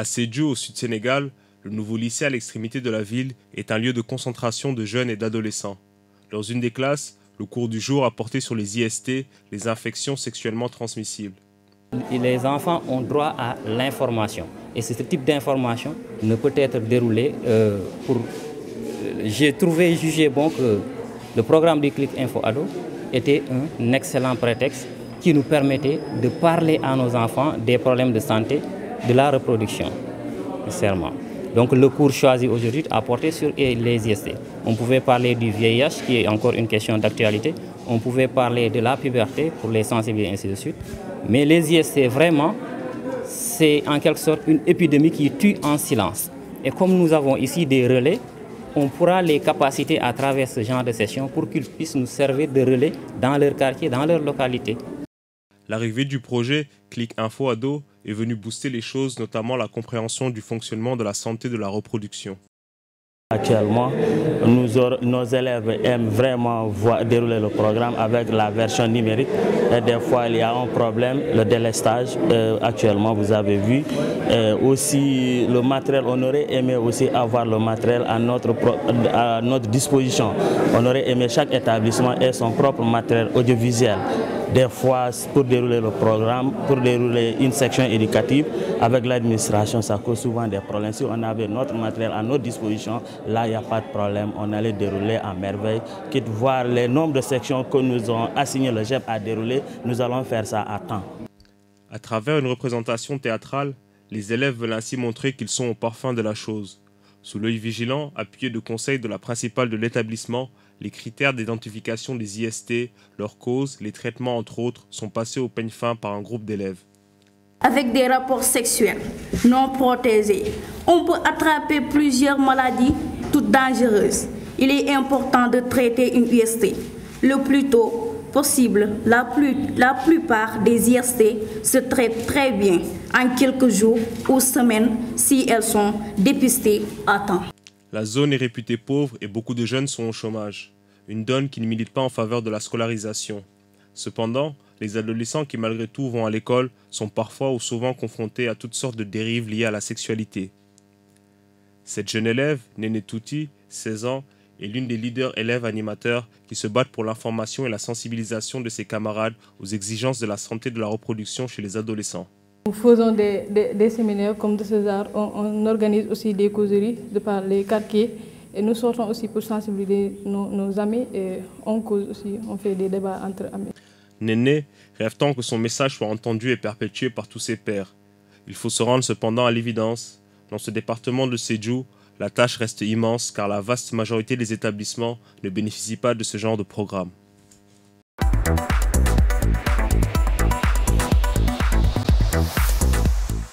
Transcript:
À Sédhiou, au sud Sénégal, le nouveau lycée à l'extrémité de la ville est un lieu de concentration de jeunes et d'adolescents. Dans une des classes, le cours du jour a porté sur les IST, les infections sexuellement transmissibles. Les enfants ont droit à l'information et ce type d'information ne peut être déroulé J'ai jugé bon que le programme du Clic Info Ado était un excellent prétexte qui nous permettait de parler à nos enfants des problèmes de santé, de la reproduction, nécessairement. Donc le cours choisi aujourd'hui a porté sur les IST. On pouvait parler du VIH qui est encore une question d'actualité. On pouvait parler de la puberté pour les sensibiliser et ainsi de suite. Mais les IST, vraiment, c'est en quelque sorte une épidémie qui tue en silence. Et comme nous avons ici des relais, on pourra les capaciter à travers ce genre de session pour qu'ils puissent nous servir de relais dans leur quartier, dans leur localité. L'arrivée du projet Clic Info Ado est venue booster les choses, notamment la compréhension du fonctionnement de la santé de la reproduction. Actuellement, nos élèves aiment vraiment dérouler le programme avec la version numérique. Et des fois, il y a un problème, le délestage. Actuellement, vous avez vu. Aussi, le matériel, on aurait aimé aussi avoir le matériel à notre disposition. On aurait aimé chaque établissement ait son propre matériel audiovisuel. Des fois, pour dérouler le programme, pour dérouler une section éducative, avec l'administration, ça cause souvent des problèmes. Si on avait notre matériel à notre disposition, là, il n'y a pas de problème. On allait dérouler à merveille. Quitte voir les nombres de sections que nous ont assigné le GEP à dérouler, nous allons faire ça à temps. À travers une représentation théâtrale, les élèves veulent ainsi montrer qu'ils sont au parfum de la chose. Sous l'œil vigilant, appuyé de conseils de la principale de l'établissement, les critères d'identification des IST, leurs causes, les traitements entre autres, sont passés au peigne fin par un groupe d'élèves. Avec des rapports sexuels non protégés, on peut attraper plusieurs maladies toutes dangereuses. Il est important de traiter une IST le plus tôt possible. La plupart des IST se traitent très bien en quelques jours ou semaines si elles sont dépistées à temps. La zone est réputée pauvre et beaucoup de jeunes sont au chômage. Une donne qui ne milite pas en faveur de la scolarisation. Cependant, les adolescents qui malgré tout vont à l'école sont parfois ou souvent confrontés à toutes sortes de dérives liées à la sexualité. Cette jeune élève, Néné Touti, 16 ans, est l'une des leaders élèves animateurs qui se battent pour l'information et la sensibilisation de ses camarades aux exigences de la santé de la reproduction chez les adolescents. Nous faisons des séminaires comme de César, on organise aussi des causeries de par les quartiers et nous sortons aussi pour sensibiliser nos amis et on cause aussi, on fait des débats entre amis. Néné rêve tant que son message soit entendu et perpétué par tous ses pairs. Il faut se rendre cependant à l'évidence. Dans ce département de Sédhiou, la tâche reste immense car la vaste majorité des établissements ne bénéficient pas de ce genre de programme.